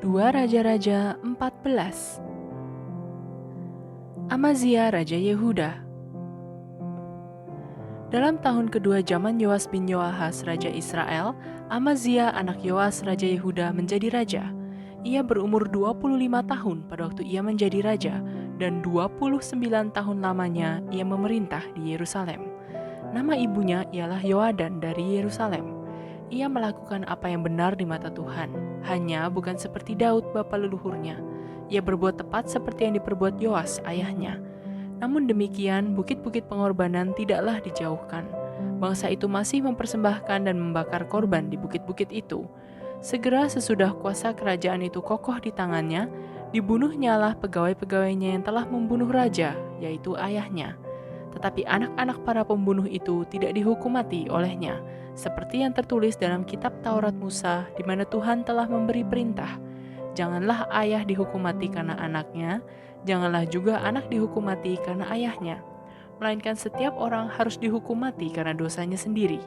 2 Raja-Raja 14. Amazia Raja Yehuda. Dalam tahun kedua zaman Yoas bin Yoahas Raja Israel, Amazia anak Yoas Raja Yehuda menjadi raja. Ia berumur 25 tahun pada waktu ia menjadi raja, dan 29 tahun lamanya ia memerintah di Yerusalem. Nama ibunya ialah Yoadan dari Yerusalem. Ia melakukan apa yang benar di mata Tuhan, hanya bukan seperti Daud bapa leluhurnya. Ia berbuat tepat seperti yang diperbuat Yoas ayahnya. Namun demikian, bukit-bukit pengorbanan tidaklah dijauhkan. Bangsa itu masih mempersembahkan dan membakar korban di bukit-bukit itu. Segera sesudah kuasa kerajaan itu kokoh di tangannya, dibunuhnyalah pegawai-pegawainya yang telah membunuh raja, yaitu ayahnya. Tetapi anak-anak para pembunuh itu tidak dihukum mati olehnya, seperti yang tertulis dalam kitab Taurat Musa, di mana Tuhan telah memberi perintah, janganlah ayah dihukum mati karena anaknya, janganlah juga anak dihukum mati karena ayahnya, melainkan setiap orang harus dihukum mati karena dosanya sendiri.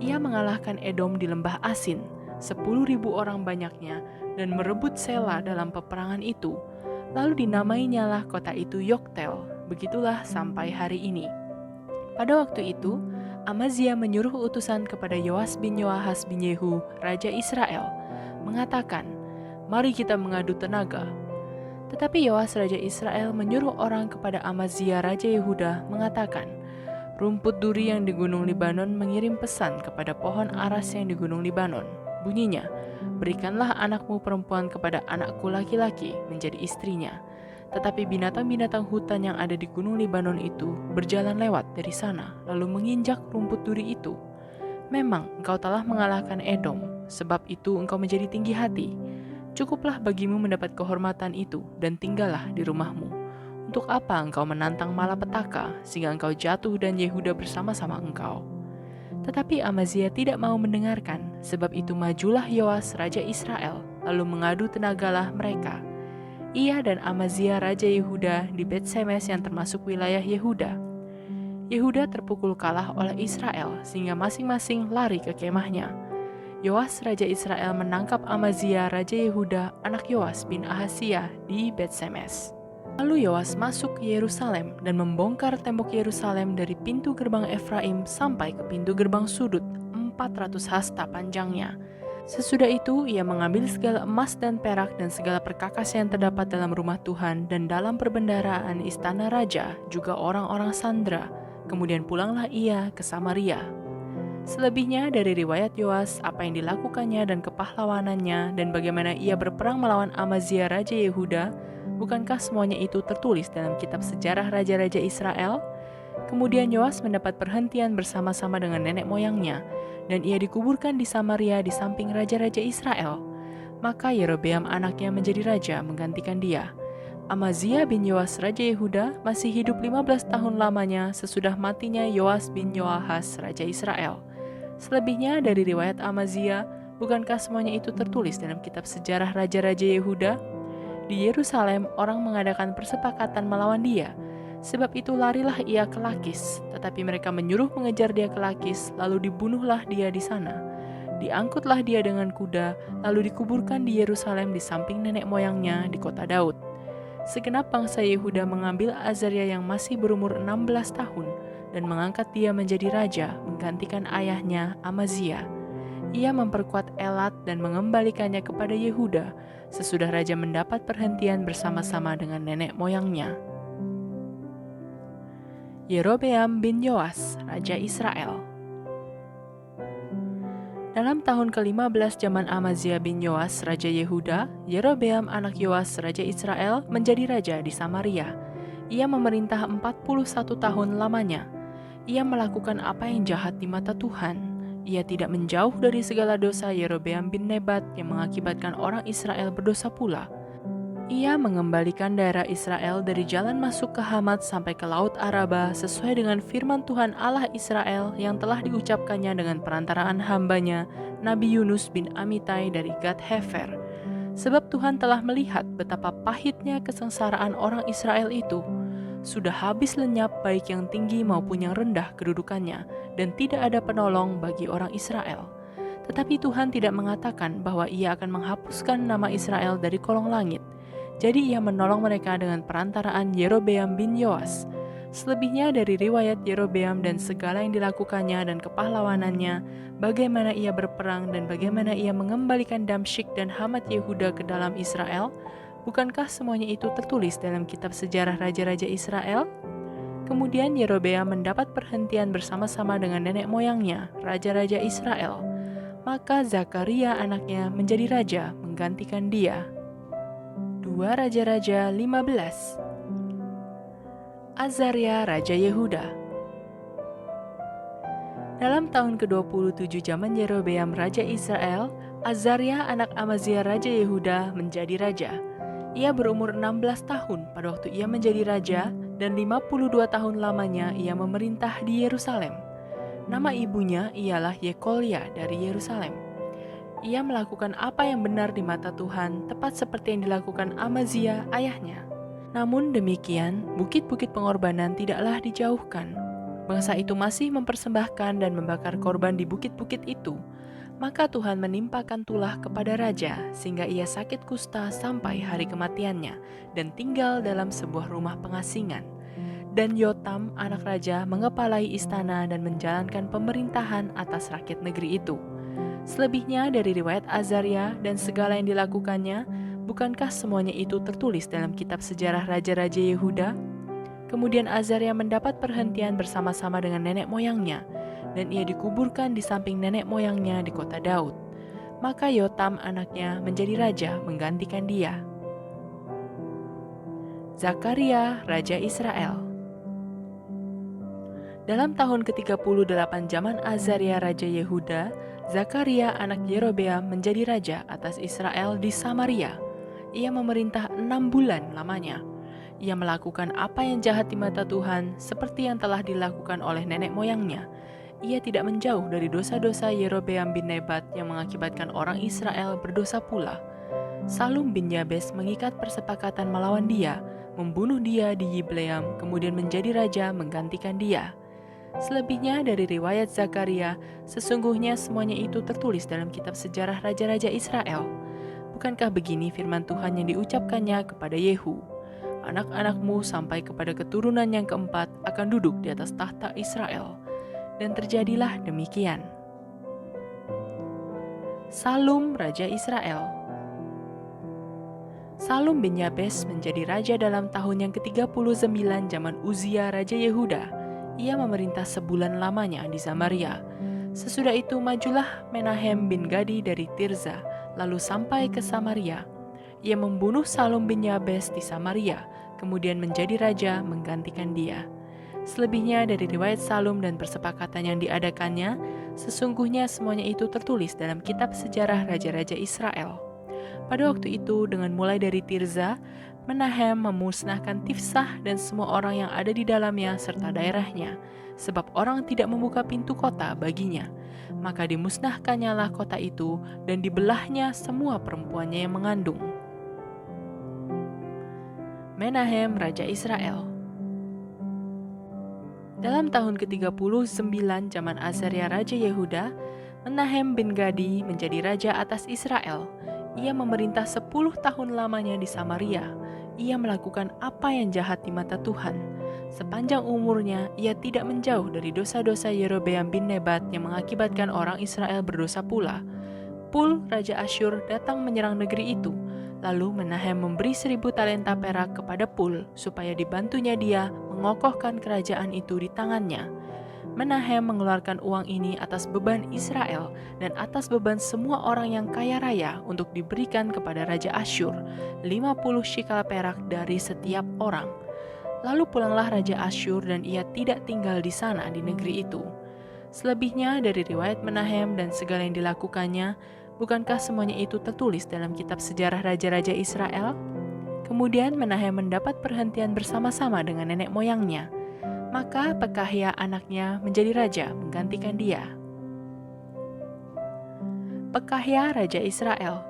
Ia mengalahkan Edom di lembah Asin, 10.000 orang banyaknya, dan merebut Sela dalam peperangan itu. Lalu dinamainyalah kota itu Yoktel. Begitulah sampai hari ini. Pada waktu itu, Amazia menyuruh utusan kepada Yoas bin Yoahas bin Yehu, Raja Israel, mengatakan, "Mari kita mengadu tenaga." Tetapi Yoas Raja Israel menyuruh orang kepada Amazia Raja Yehuda, mengatakan, "Rumput duri yang di Gunung Libanon mengirim pesan kepada pohon aras yang di Gunung Libanon. Bunyinya, berikanlah anakmu perempuan kepada anakku laki-laki menjadi istrinya. Tetapi binatang-binatang hutan yang ada di Gunung Libanon itu berjalan lewat dari sana, lalu menginjak rumput duri itu. Memang engkau telah mengalahkan Edom, sebab itu engkau menjadi tinggi hati. Cukuplah bagimu mendapat kehormatan itu, dan tinggallah di rumahmu. Untuk apa engkau menantang malapetaka, sehingga engkau jatuh dan Yehuda bersama-sama engkau?" Tetapi Amazia tidak mau mendengarkan, sebab itu majulah Yoas Raja Israel, lalu mengadu tenagalah mereka. Ia dan Amazia Raja Yehuda di Bet-Semes yang termasuk wilayah Yehuda. Yehuda terpukul kalah oleh Israel, sehingga masing-masing lari ke kemahnya. Yoas Raja Israel menangkap Amazia Raja Yehuda, anak Yoas bin Ahasia, di Bet-Semes. Lalu Yoas masuk ke Yerusalem dan membongkar tembok Yerusalem dari pintu gerbang Efraim sampai ke pintu gerbang sudut, 400 hasta panjangnya. Sesudah itu, ia mengambil segala emas dan perak dan segala perkakas yang terdapat dalam rumah Tuhan dan dalam perbendaharaan istana raja, juga orang-orang sandera. Kemudian pulanglah ia ke Samaria. Selebihnya dari riwayat Yoas, apa yang dilakukannya dan kepahlawanannya, dan bagaimana ia berperang melawan Amazia Raja Yehuda, bukankah semuanya itu tertulis dalam kitab sejarah Raja-Raja Israel? Kemudian Yoas mendapat perhentian bersama-sama dengan nenek moyangnya, dan ia dikuburkan di Samaria di samping raja-raja Israel. Maka Yerobeam anaknya menjadi raja menggantikan dia. Amazia bin Yoas Raja Yehuda masih hidup 15 tahun lamanya sesudah matinya Yoas bin Yoahas Raja Israel. Selebihnya dari riwayat Amazia, bukankah semuanya itu tertulis dalam kitab sejarah Raja-Raja Yehuda? Di Yerusalem orang mengadakan persepakatan melawan dia. Sebab itu larilah ia ke Lakis, tetapi mereka menyuruh mengejar dia ke Lakis, lalu dibunuhlah dia di sana. Diangkutlah dia dengan kuda, lalu dikuburkan di Yerusalem di samping nenek moyangnya di kota Daud. Segenap bangsa Yehuda mengambil Azaria yang masih berumur 16 tahun dan mengangkat dia menjadi raja, menggantikan ayahnya Amazia. Ia memperkuat Elat dan mengembalikannya kepada Yehuda, sesudah raja mendapat perhentian bersama-sama dengan nenek moyangnya. Yerobeam bin Yoas, Raja Israel. Dalam tahun ke-15 zaman Amazia bin Yoas, Raja Yehuda, Yerobeam anak Yoas, Raja Israel, menjadi raja di Samaria. Ia memerintah 41 tahun lamanya. Ia melakukan apa yang jahat di mata Tuhan. Ia tidak menjauh dari segala dosa Yerobeam bin Nebat yang mengakibatkan orang Israel berdosa pula. Ia mengembalikan daerah Israel dari jalan masuk ke Hamat sampai ke Laut Araba sesuai dengan firman Tuhan Allah Israel yang telah diucapkannya dengan perantaraan hambanya, Nabi Yunus bin Amitai dari Gad-Hefer. Sebab Tuhan telah melihat betapa pahitnya kesengsaraan orang Israel itu. Sudah habis lenyap baik yang tinggi maupun yang rendah kedudukannya, dan tidak ada penolong bagi orang Israel. Tetapi Tuhan tidak mengatakan bahwa Ia akan menghapuskan nama Israel dari kolong langit. Jadi Ia menolong mereka dengan perantaraan Yerobeam bin Yoas. Selebihnya dari riwayat Yerobeam dan segala yang dilakukannya dan kepahlawanannya, bagaimana ia berperang dan bagaimana ia mengembalikan Damsyik dan Hamat Yehuda ke dalam Israel, bukankah semuanya itu tertulis dalam kitab sejarah raja-raja Israel? Kemudian Yerobeam mendapat perhentian bersama-sama dengan nenek moyangnya, raja-raja Israel. Maka Zakaria anaknya menjadi raja menggantikan dia. 2 Raja-Raja 15. Azaria Raja Yehuda. Dalam tahun ke-27 zaman Yerobeam Raja Israel, Azaria anak Amazia Raja Yehuda menjadi raja. Ia berumur 16 tahun pada waktu ia menjadi raja dan 52 tahun lamanya ia memerintah di Yerusalem. Nama ibunya ialah Yekolya dari Yerusalem. Ia melakukan apa yang benar di mata Tuhan, tepat seperti yang dilakukan Amazia ayahnya. Namun demikian, bukit-bukit pengorbanan tidaklah dijauhkan. Bangsa itu masih mempersembahkan dan membakar korban di bukit-bukit itu. Maka Tuhan menimpakan tulah kepada raja, sehingga ia sakit kusta sampai hari kematiannya, dan tinggal dalam sebuah rumah pengasingan. Dan Yotam, anak raja, mengepalai istana dan menjalankan pemerintahan atas rakyat negeri itu. Selebihnya dari riwayat Azaria dan segala yang dilakukannya, bukankah semuanya itu tertulis dalam kitab sejarah raja-raja Yehuda? Kemudian Azaria mendapat perhentian bersama-sama dengan nenek moyangnya, dan ia dikuburkan di samping nenek moyangnya di kota Daud. Maka Yotam anaknya menjadi raja menggantikan dia. Zakaria Raja Israel. Dalam tahun ke-38 zaman Azaria Raja Yehuda, Zakaria anak Yerobeam menjadi raja atas Israel di Samaria. Ia memerintah 6 bulan lamanya. Ia melakukan apa yang jahat di mata Tuhan seperti yang telah dilakukan oleh nenek moyangnya. Ia tidak menjauh dari dosa-dosa Yerobeam bin Nebat yang mengakibatkan orang Israel berdosa pula. Salum bin Yabes mengikat persepakatan melawan dia, membunuh dia di Yibleam, kemudian menjadi raja menggantikan dia. Selebihnya dari riwayat Zakaria, sesungguhnya semuanya itu tertulis dalam kitab sejarah raja-raja Israel. Bukankah begini firman Tuhan yang diucapkannya kepada Yehu? Anak-anakmu sampai kepada keturunan yang keempat akan duduk di atas tahta Israel. Dan terjadilah demikian. Salum Raja Israel. Salum bin Yabes menjadi raja dalam tahun yang ke-39 zaman Uzia Raja Yehuda. Ia memerintah sebulan lamanya di Samaria. Sesudah itu majulah Menahem bin Gadi dari Tirza, lalu sampai ke Samaria. Ia membunuh Salum bin Yabes di Samaria, kemudian menjadi raja menggantikan dia. Selebihnya dari riwayat Salum dan persepakatan yang diadakannya, sesungguhnya semuanya itu tertulis dalam kitab sejarah raja-raja Israel. Pada waktu itu, dengan mulai dari Tirza, Menahem memusnahkan Tifsah dan semua orang yang ada di dalamnya serta daerahnya, sebab orang tidak membuka pintu kota baginya. Maka dimusnahkannyalah kota itu dan dibelahnya semua perempuannya yang mengandung. Menahem Raja Israel. Dalam tahun ke-39 zaman Azaria Raja Yehuda, Menahem bin Gadi menjadi raja atas Israel. Ia memerintah 10 tahun lamanya di Samaria. Ia melakukan apa yang jahat di mata Tuhan. Sepanjang umurnya, ia tidak menjauh dari dosa-dosa Yerobeam bin Nebat yang mengakibatkan orang Israel berdosa pula. Pul, Raja Asyur, datang menyerang negeri itu. Lalu Menahem memberi 1000 talenta perak kepada Pul, supaya dibantunya dia mengokohkan kerajaan itu di tangannya. Menahem mengeluarkan uang ini atas beban Israel dan atas beban semua orang yang kaya raya untuk diberikan kepada Raja Asyur, 50 shikal perak dari setiap orang. Lalu pulanglah Raja Asyur dan ia tidak tinggal di sana di negeri itu. Selebihnya dari riwayat Menahem dan segala yang dilakukannya, bukankah semuanya itu tertulis dalam kitab sejarah raja-raja Israel? Kemudian Menahem mendapat perhentian bersama-sama dengan nenek moyangnya. Maka Pekahya anaknya menjadi raja menggantikan dia. Pekahya Raja Israel.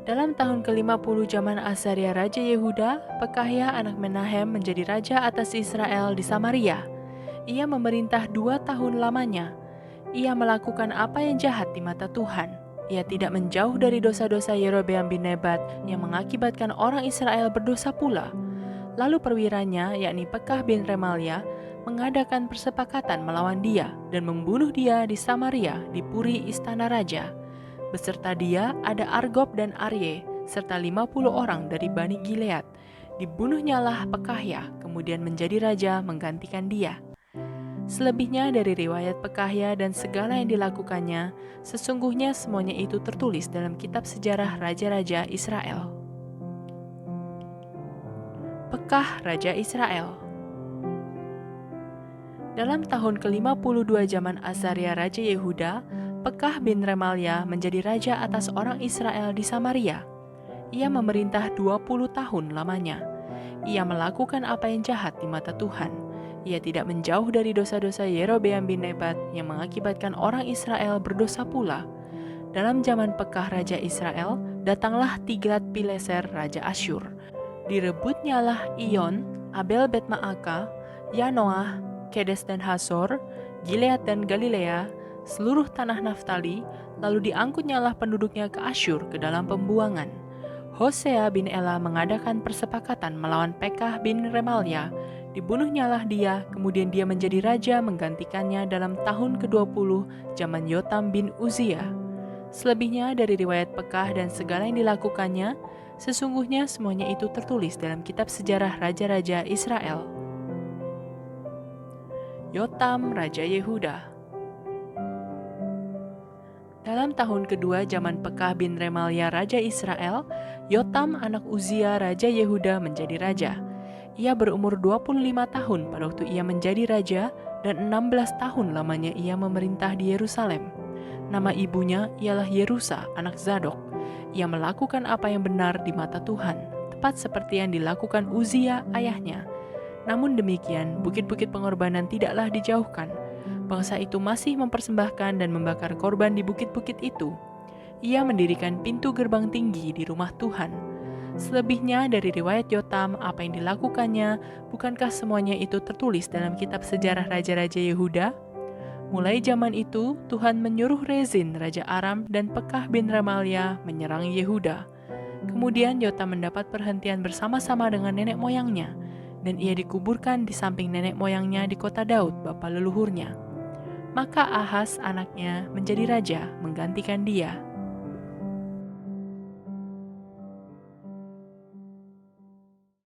Dalam tahun ke-50 zaman Azaria Raja Yehuda, Pekahya anak Menahem menjadi raja atas Israel di Samaria. Ia memerintah 2 tahun lamanya. Ia melakukan apa yang jahat di mata Tuhan. Ia tidak menjauh dari dosa-dosa Yerobeam bin Nebat yang mengakibatkan orang Israel berdosa pula. Lalu perwiranya, yakni Pekah bin Remalia, mengadakan persepakatan melawan dia dan membunuh dia di Samaria, di puri istana raja. Beserta dia ada Argob dan Arye, serta 50 orang dari Bani Gilead. Dibunuhnyalah Pekahya, kemudian menjadi raja menggantikan dia. Selebihnya dari riwayat Pekahya dan segala yang dilakukannya, sesungguhnya semuanya itu tertulis dalam kitab sejarah Raja-Raja Israel. Pekah Raja Israel. Dalam tahun ke-52 zaman Azaria Raja Yehuda, Pekah bin Remalia menjadi raja atas orang Israel di Samaria. Ia memerintah 20 tahun lamanya. Ia melakukan apa yang jahat di mata Tuhan. Ia tidak menjauh dari dosa-dosa Yerobeam bin Nebat yang mengakibatkan orang Israel berdosa pula. Dalam zaman Pekah Raja Israel, datanglah Tiglat-Pileser Raja Asyur. Direbutnyalah Iyon, Abel Bet-Maaka, Yanoah, Kedes dan Hasor, Gilead dan Galilea, seluruh tanah Naftali, lalu diangkutnyalah penduduknya ke Asyur ke dalam pembuangan. Hosea bin Ela mengadakan persepakatan melawan Pekah bin Remalia. Dibunuhnyalah dia, kemudian dia menjadi raja menggantikannya dalam tahun ke-20 zaman Yotam bin Uzziah. Selebihnya dari riwayat Pekah dan segala yang dilakukannya, sesungguhnya semuanya itu tertulis dalam kitab sejarah Raja-Raja Israel. Yotam Raja Yehuda. Dalam tahun kedua zaman Pekah bin Remalia Raja Israel, Yotam anak Uzia Raja Yehuda menjadi raja. Ia berumur 25 tahun pada waktu ia menjadi raja dan 16 tahun lamanya ia memerintah di Yerusalem. Nama ibunya ialah Yerusa, anak Zadok. Ia melakukan apa yang benar di mata Tuhan, tepat seperti yang dilakukan Uzia ayahnya. Namun demikian, bukit-bukit pengorbanan tidaklah dijauhkan. Bangsa itu masih mempersembahkan dan membakar korban di bukit-bukit itu. Ia mendirikan pintu gerbang tinggi di rumah Tuhan. Selebihnya dari riwayat Yotam, apa yang dilakukannya, bukankah semuanya itu tertulis dalam kitab sejarah Raja-Raja Yehuda? Mulai zaman itu, Tuhan menyuruh Rezin, Raja Aram, dan Pekah bin Remalia menyerang Yehuda. Kemudian Yotam mendapat perhentian bersama-sama dengan nenek moyangnya, dan ia dikuburkan di samping nenek moyangnya di kota Daud, bapa leluhurnya. Maka Ahaz anaknya menjadi raja menggantikan dia.